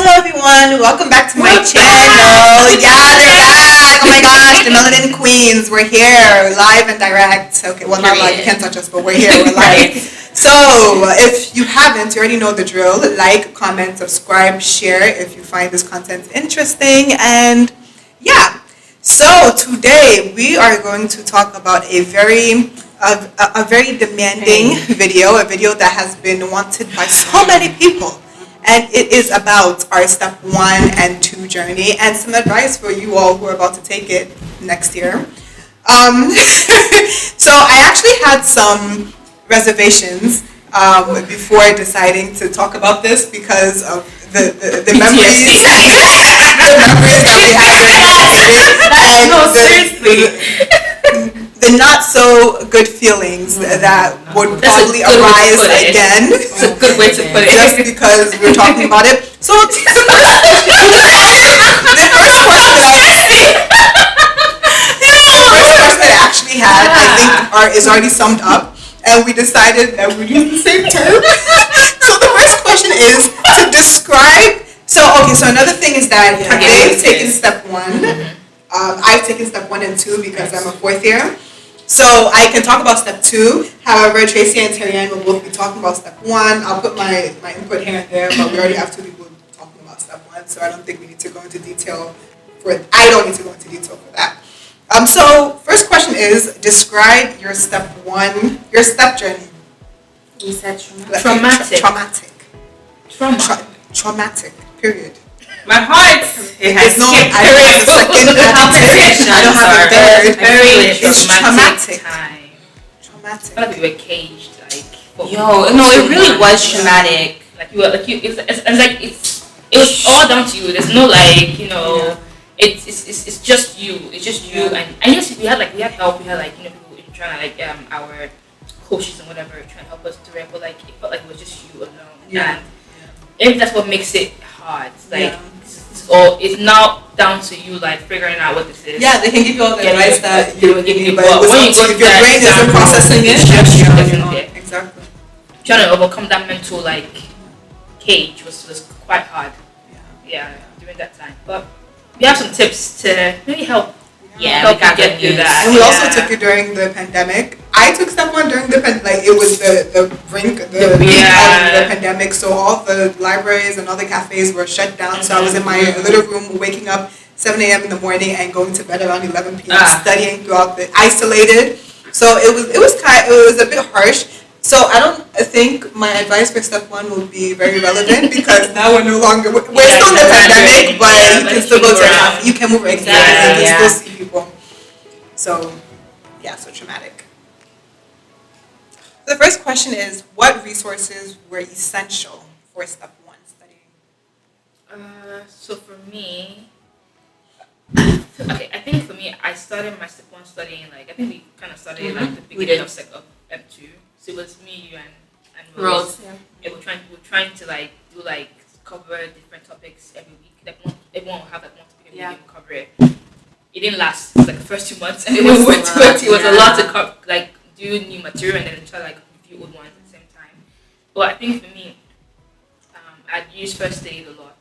Hello everyone, welcome back to my channel. Yeah, they're back. Oh my gosh, the Melanin Queens. We're here, live and direct. Okay, well not live, you can't touch us, but we're here, we're live. So, if you haven't, you already know the drill. Like, comment, subscribe, share if you find this content interesting. And yeah, so today we are going to talk about a very demanding video, a video that has been wanted by so many people. And it is about our step 1 and 2 journey and some advice for you all who are about to take it next year. So I actually had some reservations before deciding to talk about this because of the memories, the memories that we had during the not so good feelings that would probably arise again. It's a good way to put it. Just because we're talking about it. So the first question I actually had, I think, is already summed up, and we decided that we use the same term. So the first question is to describe. So another thing is that they've taken step 1. I've taken step 1 and 2 because I'm a 4th year. So I can talk about step 2. However, Tracy and Terry-Ann will both be talking about step 1. I'll put my input here and there, but we already have 2 people talking about step 1, so I don't think we need to go into detail for it. I don't need to go into detail for that. So first question is, describe your step 1, your step journey. You said Traumatic. Traumatic, period. My heart. It has no, I don't have a second adjective. I don't have a third. It's traumatic. Traumatic. I felt like we were caged. It really was traumatic. It was all down to you. There's no it's just you. It's just you. And yes, we had help. We had people trying to our coaches and whatever trying to help us through it. But it felt like it was just you alone. Yeah. And I think that's what makes it hard. It's now down to you figuring out what this is. Yeah, they can give you all the advice that you need, but when you go, if your brain isn't processing it, exactly. Trying to overcome that mental cage was quite hard. Yeah, during that time. But we have some tips to maybe help. Yeah, help you get through that. And we also took it during the pandemic. I took step 1 during the pandemic. It was the brink of the pandemic. So all the libraries and all the cafes were shut down. So I was in my little room waking up 7 a.m. in the morning and going to bed around 11 p.m. Studying throughout the isolated. So it was a bit harsh. So I don't think my advice for step 1 will be very relevant because now we're no longer we're still in the pandemic, but you can still go to a cafe. You can move exactly. You can still see people. So so traumatic. The first question is, what resources were essential for step 1 studying? So for me, I think for me, I started my step 1 studying I think we kind of started the beginning of M2. So it was me, you, and Rose. Yeah, we're trying to do cover different topics every week. Everyone will have one topic and we cover it. It didn't last the first 2 months, and it was a lot to cover, do new material and then try review old ones at the same time. But I think for me, I'd use first aid a lot.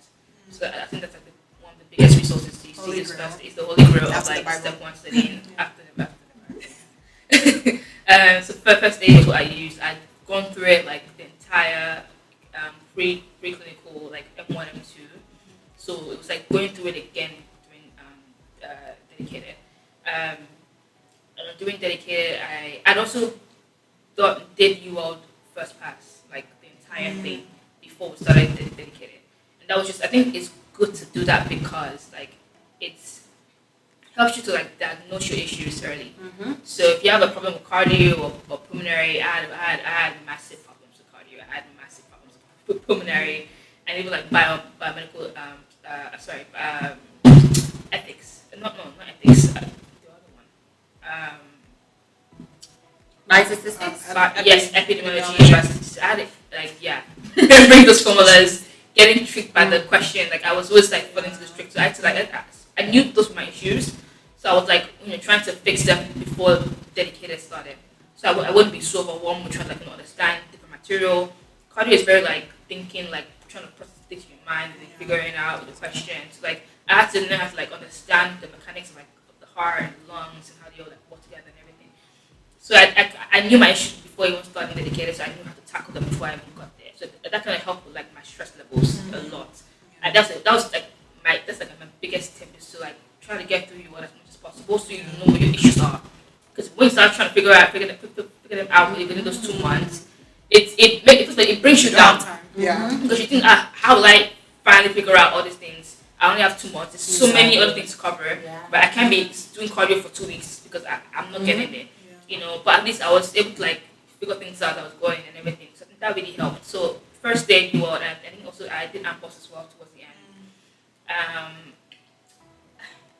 So I think that's one of the biggest resources to use first aid. It's the holy grail of step 1 studying after the Bible. So first aid is what I used. I'd gone through it the entire pre-clinical M1, M2. So it was going through it again during dedicated. Doing dedicated, I'd also did UWorld first pass the entire thing before we started dedicated, and that was just I think it's good to do that because it's helps you to diagnose your issues early. So if you have a problem with cardio or pulmonary, I had massive problems with cardio. I had massive problems with pulmonary, and even biomedical. Ethics. Not ethics. The other one. Biostatistics? Yes, epidemiology. I had it. Remembering those formulas, getting tricked by the question. I was always falling into the trick. So I had to I knew those were my issues. So I was trying to fix them before dedicated started. So I wouldn't be so overwhelmed with trying to understand different material. Cardio is very thinking, trying to process things in your mind and then figuring out the questions. Like I had to learn how to like understand the mechanics of like of the heart and the lungs and how they all like work together and everything. So I knew my issues before even starting dedicated, so I knew how to tackle them before I even got there. So that kind of helped with like my stress levels a lot. And that was like my biggest tip is to like try to get through what as much as possible so you know what your issues are. Because when you start trying to figure them out within those 2 months, it brings you down. Yeah. Because you think, how will I finally figure out all these things? I only have 2 months. There's so many other things to cover, but I can't be doing cardio for 2 weeks because I'm not getting there. You know, but at least I was able to like figure things out. I was going and everything, so I think that really helped. So first day in UWorld, and I think also I did AMPOS as well towards the end.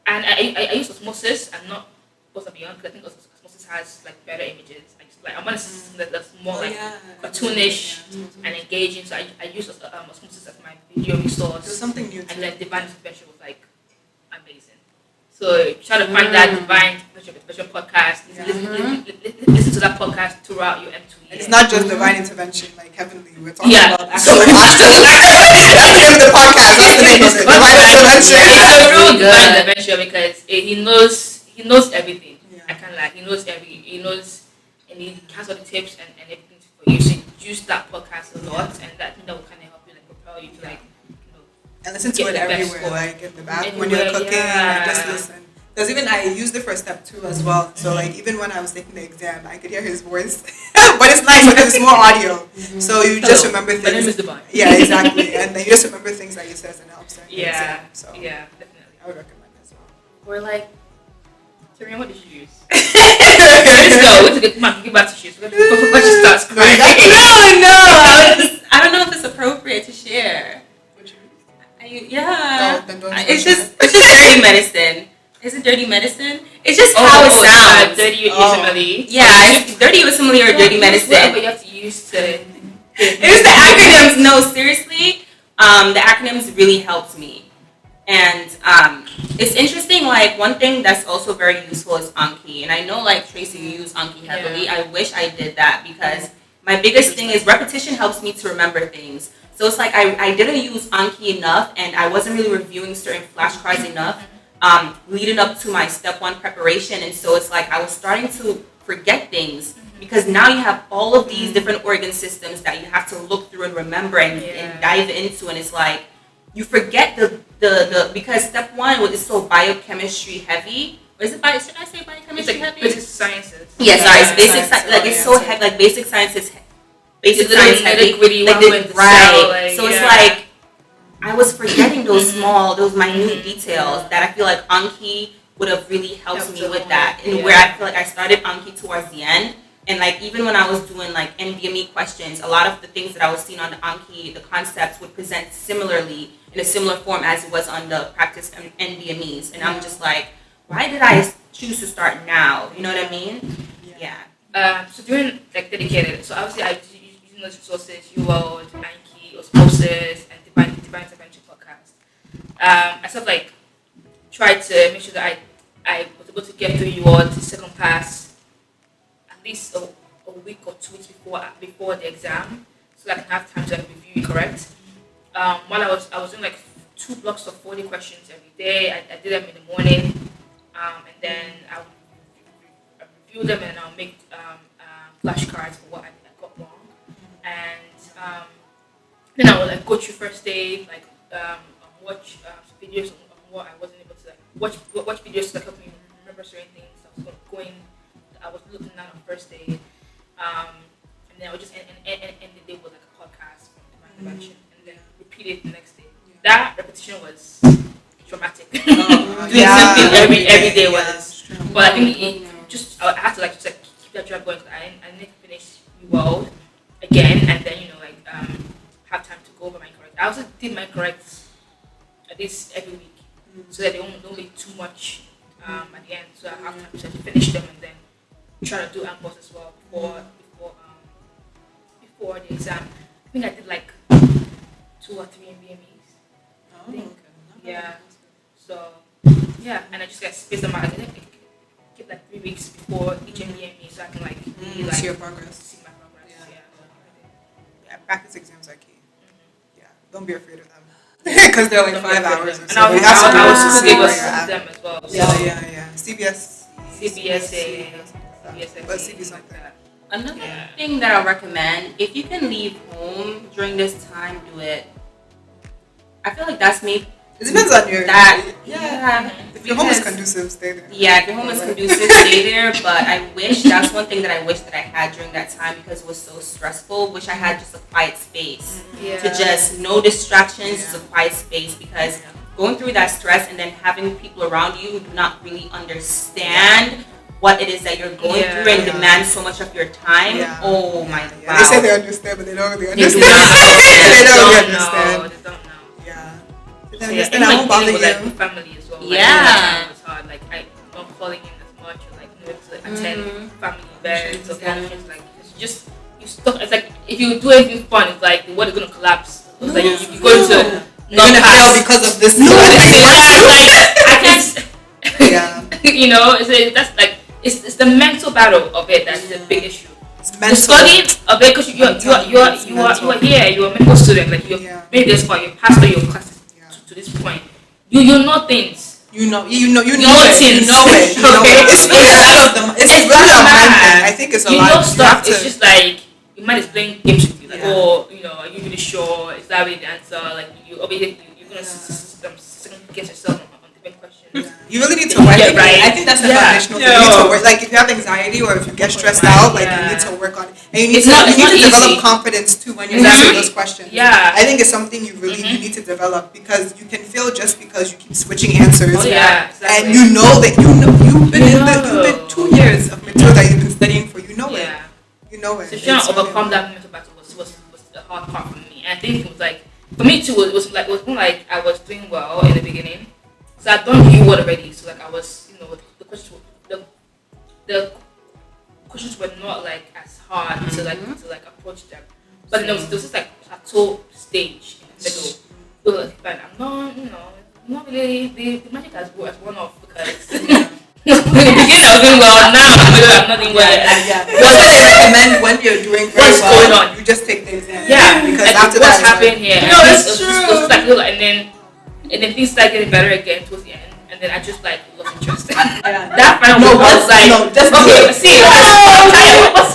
And I used Osmosis and not Post Beyond because I think Osmosis has like better images. I want a system that's more cartoonish and engaging. So I used Osmosis as my video resource. There's something new. And then Divine Intervention was like amazing. So try to find that Divine Intervention podcast. Listen to that podcast throughout your M2 year. It's not just Divine Intervention, like heavenly. We're talking about so that's the name of the podcast. That's the name of it. Divine Intervention. It's a real Divine Intervention because he knows everything. I can't lie. He knows and he has all the tips and everything for you. So use that podcast a lot, and that will kind of help you like propel you to like and listen to it everywhere, like in the back when you're cooking, like just listen. Because even I used it for step 2 as well. So like even when I was taking the exam, I could hear his voice, but it's nice because it's more audio. So you just remember things. My name is Divine. Yeah, exactly, and then you just remember things that he says and helps. Yeah. So yeah, definitely. I would recommend it as well. We're like, Serena, what did you use? Let's go. We're to get back to shoes. Before she starts crying. no. I don't know if it's appropriate to share. No, then don't It's just dirty medicine. Is it dirty medicine? It's just how it sounds. Dirty USMLE. Yeah, it's dirty USMLE or dirty medicine. Whatever you have to use to. It's the acronyms. No, seriously, the acronyms really helped me. And it's interesting, like one thing that's also very useful is Anki. And I know like Tracy, you use Anki heavily. I wish I did that because my biggest thing is repetition helps me to remember things. So it's like I didn't use Anki enough and I wasn't really reviewing certain flashcards enough leading up to my step 1 preparation. And so it's like I was starting to forget things because now you have all of these different organ systems that you have to look through and remember and dive into. And it's like you forget the because step 1 is so biochemistry heavy. Or is it should I say biochemistry heavy? Basic sciences. Yes, it's basic science. Like it's so heavy. Like basic science is basic science heavy. Right. So it's like I was forgetting those minute details that I feel like Anki would have really helped me with that. And where I feel like I started Anki towards the end. And like even when I was doing like NBME questions, a lot of the things that I was seeing on the Anki, the concepts would present similarly in a similar form as it was on the practice NBMEs. And I'm just like, why did I choose to start now? You know what I mean? Yeah. So during like dedicated, so obviously I was using those resources, UWorld, Anki, Osmosis, and Divine Intervention podcast. I sort of like tried to make sure that I was able to get through UWorld the second pass at least a week or 2 weeks before the exam, so that I can have time to like, review it correct. While I was doing like 2 blocks of 40 questions every day. I did them in the morning, and then I would review them and I'll make flashcards for what I got wrong, and then I would like go through first aid, like watch videos on what I wasn't able to like watch videos that helped me remember certain things. I was looking at on first aid, and then I would just end the day with like a podcast from my intervention, and then repeat it the next day. That repetition was traumatic. Doing something every day was, but I think I had to like keep that drive going. I need to finish UWorld again, and then have time to go over my correct. I also did my corrects at least every week, so that they don't leave too much at the end. So I have time to finish them and then try to do AMPOS as well before the exam. I think I did like 2 or 3 NBMEs. I think. Yeah. So and I just get spaced them out. I think I keep like 3 weeks before each NBME, so I can really see your progress. See my progress. Yeah, practice exams are key. Yeah, don't be afraid of them. because they're like 5 hours or And so. our You have to do our it to school see gave where us you're at. them as well. Yeah. CBS. CBSA, But CB's not like there. that. Another Yeah. thing that I recommend, if you can leave home during this time, do it. I feel like that's me. It depends on your. Yeah. If your home is Because- conducive, stay there. Yeah, if your home is conducive, stay there. But I wish that's one thing that I wish that I had during that time because it was so stressful. Wish I had just a quiet space Yeah. to just no distractions, just a Yeah. quiet space because going through that stress and then having people around you who do not really understand what it is that you're going Yeah. through and Yeah. demand so much of your time. Yeah. Oh my Yeah. god. They say they understand, but they don't really They do understand. not understand. They don't really They understand. know. They don't know. Yeah. They So, don't yeah, understand. I and won't bother dealing with like you. family as well. Yeah. It was hard. Like I'm not calling in as much or like to attend family events or functions. Like it's just you stuck. It's like if you do anything fun, it's like the world is gonna collapse. It's like you're going to You're gonna fail because of this. No, like I can't. Yeah. You know, that's like it's the mental battle of it that's the big issue. It's The mental. study of it because you are here, you're a medical student, like you're maybe this far, you passed all your classes to this point. You know things. You know it. You know it. Okay. It's really a lot of them. It's really a mind thing. I think it's a You lot. know You stuff. have to- It's just like your mind is playing games with you. Like, Yeah. oh, you know, are you really sure? Is that really the answer? Like, you obviously you're gonna second guess yourself on different questions. You really need to work. Yeah, right. I think that's the Yeah. foundational thing. You need to work. Like if you have anxiety or if you get stressed out, like you need to work on it. And you need It's to not develop easy. confidence too when you're Exactly. answering those questions. Yeah. I think it's something you need to develop because you can fail just because you keep switching answers. Oh yeah, exactly. And you know that you've been 2 years of material that you've been studying for. You know it. Yeah. You know it. So trying It's to overcome really- that mental battle was the hard part for me. And I think it was like for me too. It was more like I was doing well in the beginning, so I'd done UWorld already. So like I was, you know, the the questions were not like as hard to like approach them. But there was just like plateau stage in the middle. So like, but I'm not, you know, not really the magic has worn off because. In the beginning I was doing well, now in the middle I'm not doing well. What I recommend when you're doing very What's well, going on? you just take the exam. Yeah, because like, after what's that, happening here? No, And it's it was true. just like and then things started getting better again towards the end, and then I just like lost interest. That final No, week I was like, no, just do okay, it. see,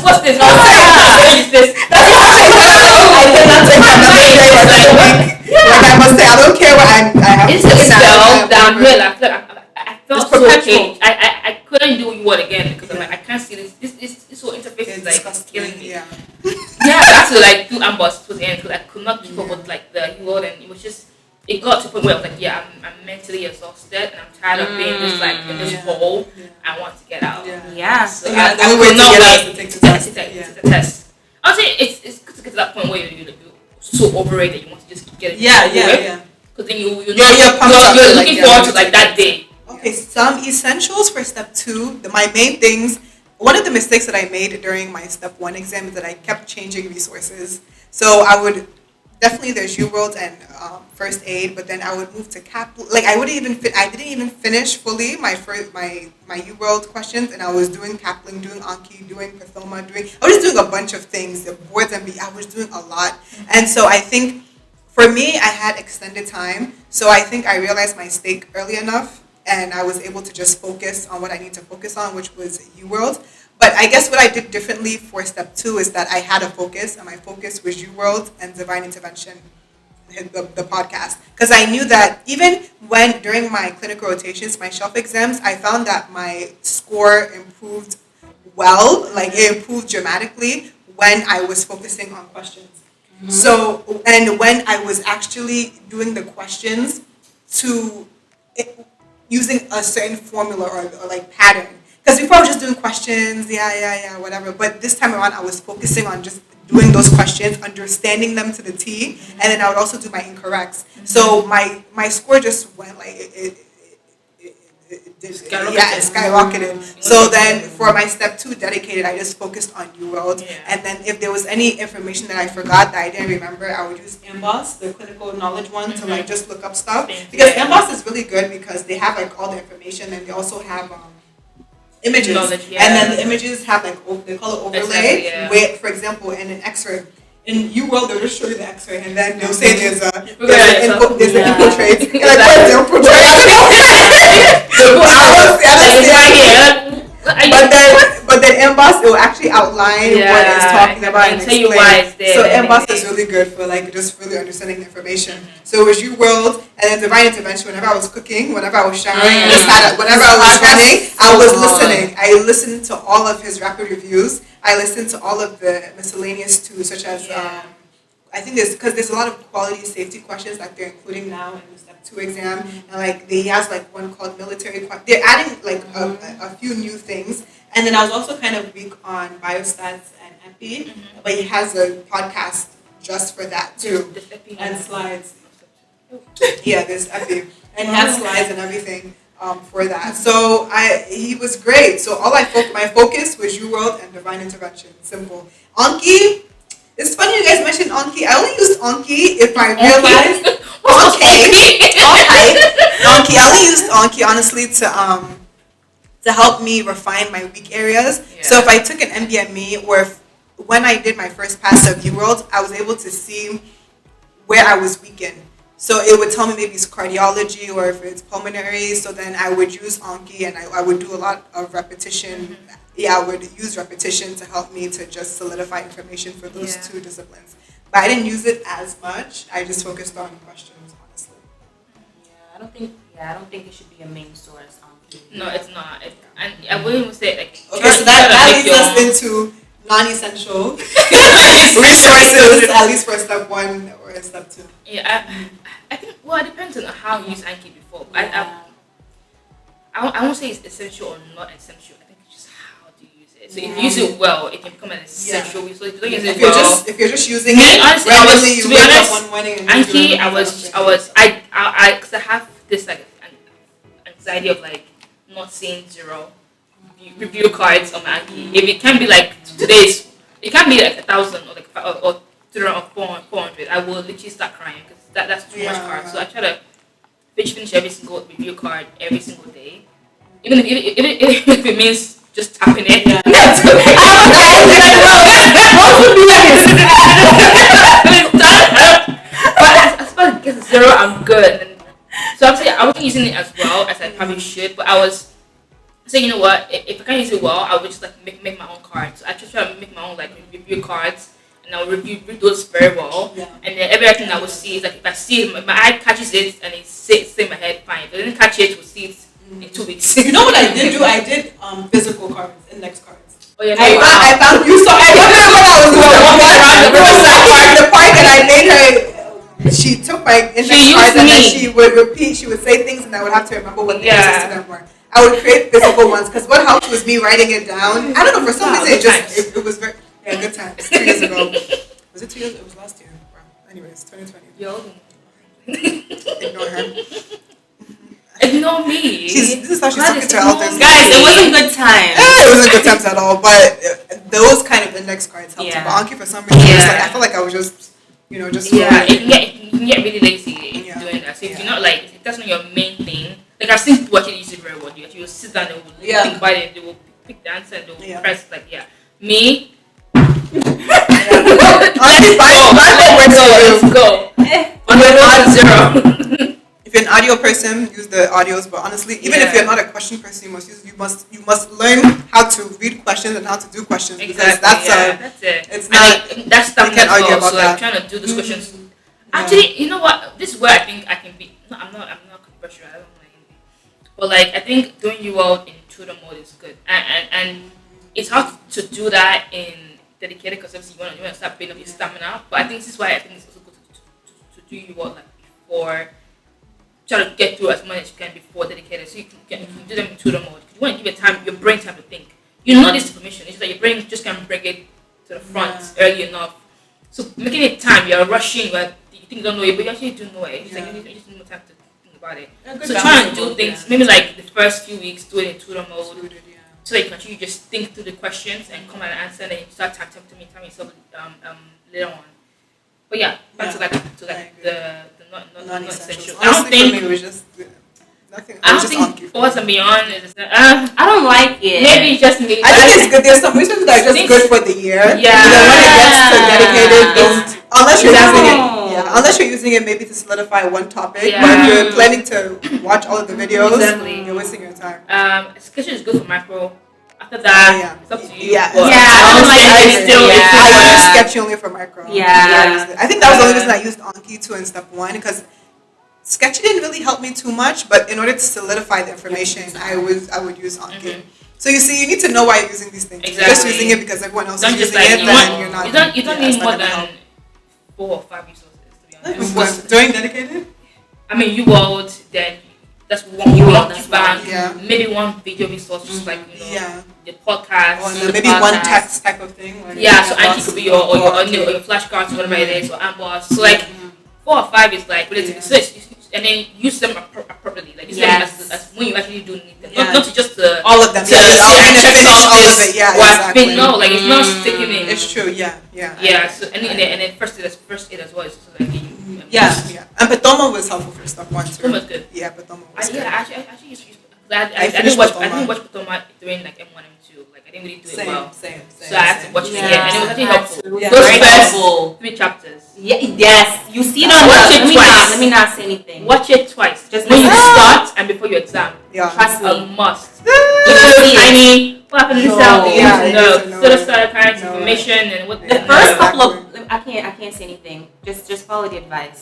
what's this? What is this? I did not take another day or another week. Like I must say, I don't care what I have. It's to just say. fell downhill. I felt It's so perpetual. okay. I couldn't do what again because I'm like I can't see this whole interface is like killing me. Yeah. Yeah, I had to like do ambush towards the end because I could not keep up with like the UWorld, and it was just it got to a point where I was like, yeah, I'm mentally exhausted and I'm tired of being this like in this hole. I want to get out. Yeah. So Yeah, I the way could to not get out wait is to take the test. It's a test. I'll say it's good to get to that point where you're so over it that you want to just get it. Yeah. Because then you're pumped up, you're like, looking yeah, forward you to like take that it. day. Okay, some essentials for step 2. My main things. One of the mistakes that I made during my step 1 exam is that I kept changing resources. So I would definitely there's UWorld and first aid, but then I would move to Cap. Like I didn't even finish fully my UWorld questions, and I was doing Kaplan, doing Anki, doing Pathoma, I was just doing a bunch of things. The boards and I was doing a lot, and so I think for me I had extended time. So I think I realized my mistake early enough, and I was able to just focus on what I need to focus on, which was UWorld. But I guess what I did differently for step 2 is that I had a focus, and my focus was UWorld and Divine Intervention, the podcast. Because I knew that even when during my clinical rotations, my shelf exams, I found that my score improved well, like it improved dramatically when I was focusing on questions. Mm-hmm. So, and when I was actually doing the questions using a certain formula or like pattern. Because before I was just doing questions, whatever. But this time around, I was focusing on just doing those questions, understanding them to the T, and then I would also do my incorrects. So my score just went like it skyrocketed. So then for my step 2 dedicated, I just focused on UWorld. And then if there was any information that I forgot that I didn't remember, I would use NBMES, the clinical knowledge one, to like just look up stuff. Because NBMES is really good because they have like all the information, and they also have images, and then the images have like they call it overlay. Where, for example, in an X-ray, in UWorld, they'll just show you the X-ray, and then they'll say there's an Yeah. infiltrate. You're like, what is the infiltrate? But then NBMES, it will actually outline what it's talking about and tell you why it's there. So NBMES is really good for like just really understanding the information. So it was UWorld and then divine intervention. Whenever I was cooking, whenever I was showering, whenever I was running, I was listening. I listened to all of his rapid reviews. I listened to all of the miscellaneous too, such as I think there's a lot of quality safety questions that they're including now in the Step 2 exam, and like he has like one called military. They're adding like a few new things, and then I was also kind of weak on biostats and epi, but he has a podcast just for that too, and slides. Yeah, there's epi, and he has slides and everything for that. So he was great. So my focus was UWorld and divine intervention. Simple. Anki. It's funny you guys mentioned Anki. I only used Anki if I realized Anki. I only used Anki honestly to help me refine my weak areas. Yeah. So if I took an NBME or when I did my first pass of UWorld, I was able to see where I was weak in. So it would tell me maybe it's cardiology or if it's pulmonary. So then I would use Anki and I would do a lot of repetition. Yeah, I would use repetition to help me to just solidify information for those two disciplines. But I didn't use it as much. I just focused on questions, honestly. I don't think it should be a main source. No, it's not. And I wouldn't even say like. Okay, so that leads us into non-essential resources, at least for Step 1 or Step 2. Yeah, I think. Well, it depends on how you use Anki before. I won't say it's essential or not essential. So if you use it well, it can become an essential resource. If you don't use it well, if you're just using it, honestly, randomly you wake up one morning and Anki, because I have this like anxiety of like not seeing zero review cards on my Anki. If it can be like today's, it can be like 1,000 or like or 400. I will literally start crying because that's too much cards. So I try to finish every single review card every single day, even if it means just tapping it. Yeah. But as far as it gets zero, I'm good. And so obviously I wasn't using it as well as I probably should, but I was saying, you know what, if I can't use it well, I would just like make my own cards. So I just try to make my own like review cards, and I'll review those very well. Yeah. And then everything I will see is like if I see it, my eye catches it and it stays in my head, fine. If I didn't catch it, we'll see it in 2 weeks. You know what I did do? I did physical cards, index cards. Oh yeah, I found you. So I remember when I was the part that I made her. She took my index cards and then she would repeat. She would say things, and I would have to remember what the answers to them were. I would create physical ones because what helped was me writing it down. I don't know, for some reason it was very good times. 2 years ago. Was it 2 years? It was last year. Wow. Anyways, 2020. Ignore her. Ignore me. This is how she's talking to her elders. Guys, it wasn't good times. It wasn't good times at all. But those kind of index cards helped. But Anki, for some reason, I felt like I was just, just. Yeah, it can get really lazy if doing that. So if you're not like, if that's not your main thing. Like I've seen people actually use it very well. You will sit down, they will think about it, they will pick the answer, and they will press like me. Let's go. On the road to zero. If you're an audio person, use the audios. But honestly, even if you're not a question person, you must learn how to read questions and how to do questions. Exactly. Because that's it. It's not. That's stuff. You can't argue about so that. I'm trying to do these questions. Actually, you know what? This is where I think I can be. No, I'm not controversial. I don't like anything. But like I think doing UWorld in tutor mode is good, and it's hard to do that in dedicated because obviously you want to start building up your stamina. But I think this is why I think it's also good to do UWorld like before. Try to get through as much as you can before dedicated, so you can do them in tutor mode. You want to give your brain time to think. You know this information. It's just that your brain just can't bring it to the front early enough. So making it time, you're rushing, but you think you don't know it, but you actually do know it. It's like you just need more time to think about it. So try and do things. Maybe like the first few weeks, do it in tutor mode, so that you can actually just think through the questions and come and answer, and then you start time yourself later on. But back to the non-essential. I don't think it was just nothing. I don't think Forwards and Beyond is I don't like it. maybe it's just me. I think it's good. There's some research that are just good for the year. Yeah. And then when it gets to dedicated, unless you're using it, No. unless you're using it maybe to solidify one topic. Yeah. But if you're planning to watch all of the videos, Exactly. you're wasting your time. Sketches is good for macro. After that, it's up to you. Yeah. But I don't like I it. still, Yeah. I use it's Sketchy only for micro. Yeah. I think that was the only reason I used Anki too in step 1 because Sketchy didn't really help me too much, but in order to solidify the information, I would use Anki. So you see, you need to know why you're using these things. If you're just using it because everyone else is don't just using like it, then you're not. you don't need more than 4 or 5 resources to be honest. During dedicated? I mean, UWorld, then that's one bank, maybe one video resource, just like the podcast, or maybe one text type of thing. Like so Anki could be your flashcards, whatever it is, or Amboss. So like 4 or 5 is like relatively switch, and then use them appropriately. Like use them as when you actually do need them, not to just all of them. To check off all of it. Yeah, exactly. No, like it's not sticking in. It's true. Yeah. So and then first aid as well. So like yeah. And Patomo was helpful for stuff 1 too. Patomo was good. Yeah, Patomo was good. Actually used to use. I didn't watch Patomo during like M1 M2. Like I didn't really do it well. Same. So I had to watch it again, and it was actually helpful. Yeah. Those Very first helpful. 3 chapters. Yeah, yes. You see it on Watch the. it twice. Let me not say anything. Watch it twice. Just when you listen. start and before your exam. Yeah. Trust me. A must. See it. Tiny. What happened in this cell? No. So the start current information and what The first couple of I can't say anything. Just follow the advice.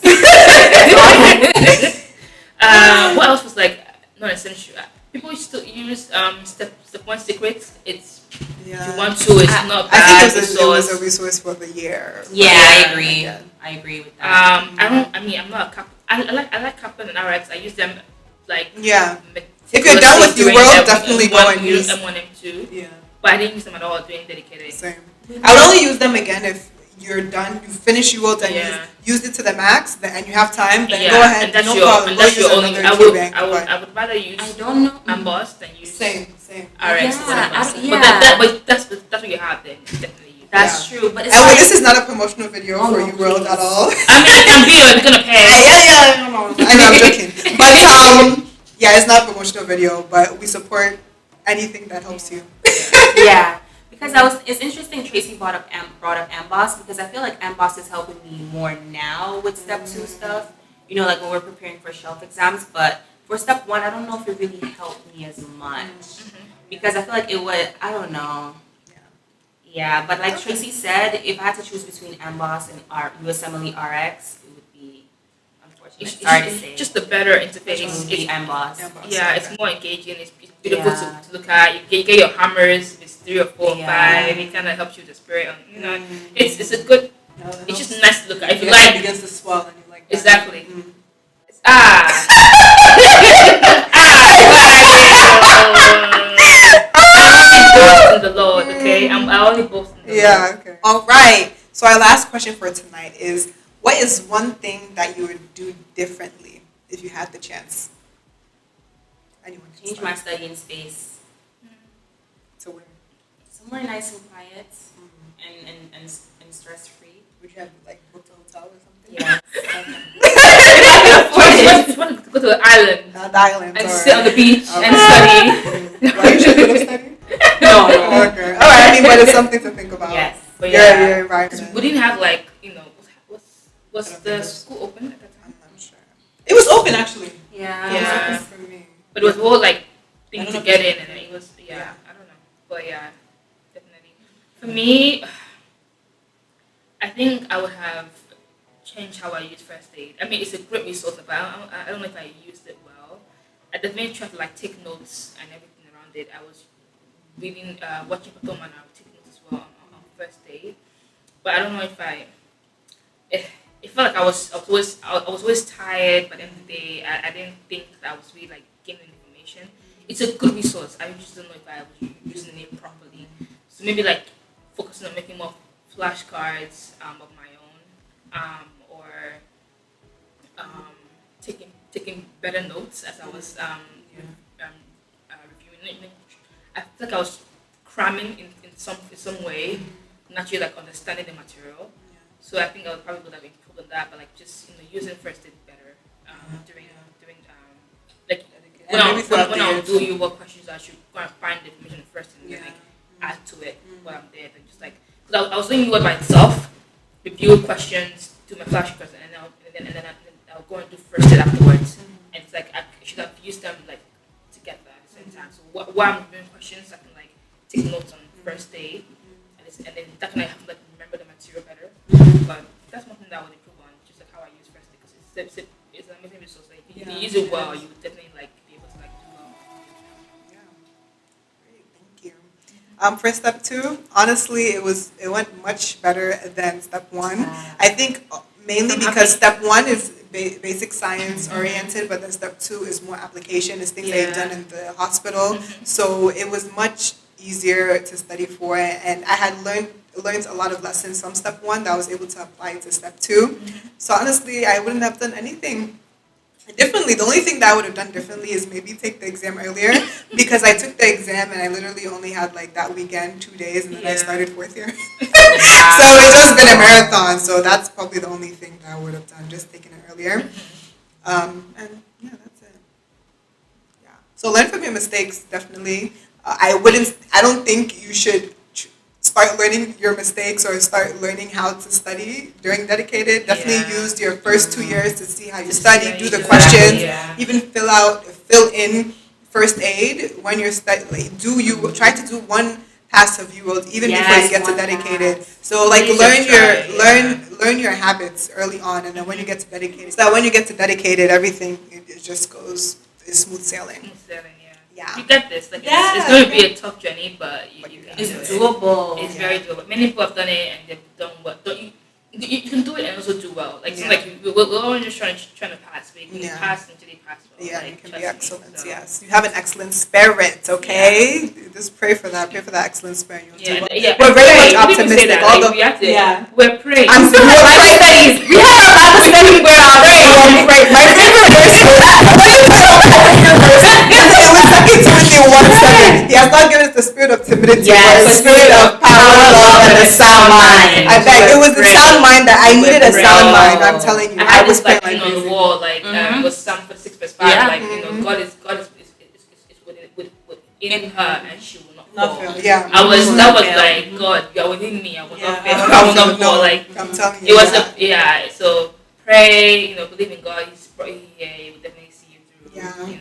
What else was like non-essential? People still use step 1 secrets. It's if you want to. It's not bad. I think it was a resource for the year. Yeah, I agree. I agree with that. I'm not a cap. I like Kaplan and RX. I use them like If you're done with UWorld, definitely go and use M1 M2. Yeah. But I didn't use them at all during dedicated. Same. I would only use them again if you're done, you finish UWorld and you've used it to the max, and you have time, then go ahead, and that's no your, problem. And that's go your use only, another bank. I would rather use Amboss than use same. RX or whatever. Yeah. But that's what you have then. Definitely use That's true. But it's this is not a promotional video for UWorld at all. I mean, I'm gonna pay. I know, I'm joking. But it's not a promotional video, but we support anything that helps you. Yeah. Because it's interesting Tracy brought up Amboss because I feel like Amboss is helping me more now with step 2 stuff. You know, like when we're preparing for shelf exams. But for step 1, I don't know if it really helped me as much. Because I feel like it would, I don't know. Yeah, but like Tracy said, if I had to choose between Amboss and USMLE RX, it would be unfortunate. Sorry to say. Just a better interface. It's Amboss. Yeah, it's more engaging. It's beautiful to look at. You get your hammers. It's 3 or 4 or 5. It kind of helps you with the spirit. It's a good. It's just nice to look at. If you like, begins to swell and you like that. Exactly. I only boast in the Lord. Okay, I only boast in the Lord. Yeah. Okay. All right. So our last question for tonight is: what is one thing that you would do differently if you had the chance? Anyone? Change my studying space. To where? Somewhere nice and quiet and stress free. Would you have like booked a hotel or something? Yeah. I just want to go to the island. The island. And sit on the beach and study. Why you should go study? No. Okay. All right. I mean, but it's something to think about. Yes. But your environment. We didn't have like was the school open at that time? I'm not sure. It was open actually. Yeah. It was open for me. But it was more like things to get in, and then it was I don't know. But yeah, definitely. For me, I think I would have changed how I use first aid. I mean, it's a great resource, but I don't know if I used it well. I definitely tried to like take notes and everything around it. I was reading, watching Patoma, and I would take notes as well on first aid. But I don't know if it felt like I was always tired. But at the end of the day, I didn't think that I was really like gaining information. It's a good resource. I just don't know if I was using it properly. So maybe like focusing on making more flashcards of my own, or taking better notes as I was reviewing it. I feel like I was cramming in some way, not really like understanding the material. So I think I would probably would have improved on that, but like just using first aid better during like when I'll do UWorld questions, I should go and find the information first and then like add to it while I'm there. Then just like, because I was doing UWorld by itself, review questions, do my flashcards, and then I'll go and do first aid afterwards. And it's like I should have used them like together at the same time. So while I'm doing questions, I can like take notes on first aid, and then that can like help like remember the material better. But that's one thing that I would improve on, just like how I use first aid, because it's an amazing resource. Like if you use it well, you would definitely like be able to like do well. Yeah. Great, thank you. For step 2, honestly, it went much better than step 1. I think mainly because step 1 is basic science oriented, but then step 2 is more application. It's things that you've done in the hospital. So it was much easier to study for, and I had learned a lot of lessons from step 1 that I was able to apply to step 2. So honestly, I wouldn't have done anything differently. The only thing that I would have done differently is maybe take the exam earlier, because I took the exam and I literally only had like that weekend 2 days, and then I started 4th year. So it's just been a marathon. So that's probably the only thing that I would have done, just taking it earlier. And yeah, that's it. Yeah. So learn from your mistakes, definitely. I don't think you should start learning your mistakes or start learning how to study during dedicated. Definitely use your first 2 years to see how you study, do the questions, even fill in first aid when you're studying. Try to do one pass of UWorld even before you get to dedicated. So like learn your habits early on, and then when you get to dedicated, so that when you get to dedicated, everything it just goes smooth sailing. Yeah. You get this. Like it's going to be a tough journey, but it's doable. It's very doable. Many people have done it and they've done well. You can do it and also do well. Like it's like we're all just trying to pass. We can pass until they pass well. Yeah, like, you can be excellent. So. Yes, you have an excellent spirit. Okay, just pray for that. Pray for that excellent spirit. You'll do well. We're very much optimistic. We're praying. I'm still Bible studies. We had our Bible study where our my favorite verse He has not given us the spirit of timidity, but the spirit of power, love, and a sound mind. I beg. It was the sound mind that I needed. A sound mind. I'm telling you. I was like on the wall, like was Psalm 46:5. Like God is within her, and she will not fall. Yeah. That was like God. You are within me. I will not fail. I will not fall. Like I'm telling you. It was So pray. Believe in God. He will definitely see you through. Yeah.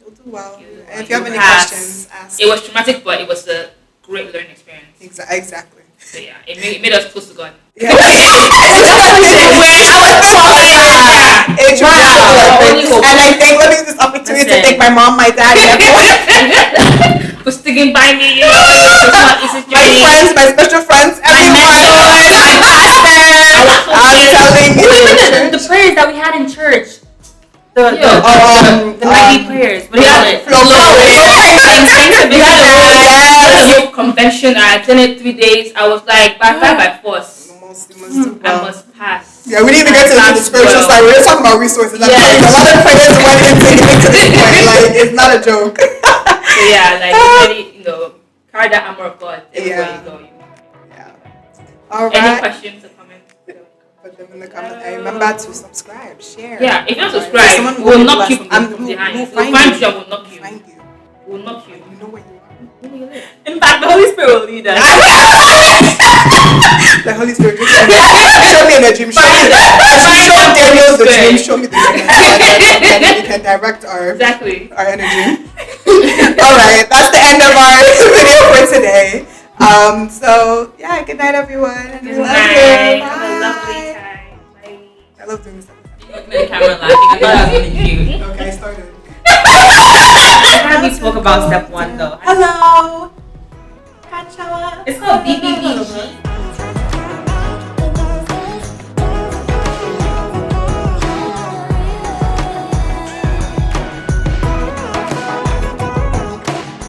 You'll do well. And if you have any questions, ask. It was traumatic, but it was a great learning experience. Exactly. So yeah, it made us close to God. Yeah. And I think let me use this opportunity to thank my mom, my dad, for sticking by me. My friends, my special friends, everyone. I'm telling you. Even the prayers that we had in church. The nightly prayers. What do you call it? Yes. Convention. I attended 3 days. I was like, by force. I must pass. Yeah, we need to get to the spiritual side. We're just talking about resources. A lot of prayers went into this point. Like, it's not a joke. So yeah, like really, carry that armor of God everywhere you go. All right. Any questions or comments? Put them in the comments. And remember to subscribe, share. Yeah, if you don't subscribe, we'll knock you from behind. We'll find you and we'll knock you. We'll knock you. You know where you are. In fact, the Holy Spirit will lead us. The Holy Spirit, show me in the dream. Show Daniel the dream. Show me the dream. We can direct our energy. All right, that's the end of our video for today. So yeah, good night, everyone. Good night. Have a lovely time. Bye. I love doing this. The camera laughing. I thought that was really cute. Okay, I started. We spoke about step 1 though. Hello. It's called BBBG.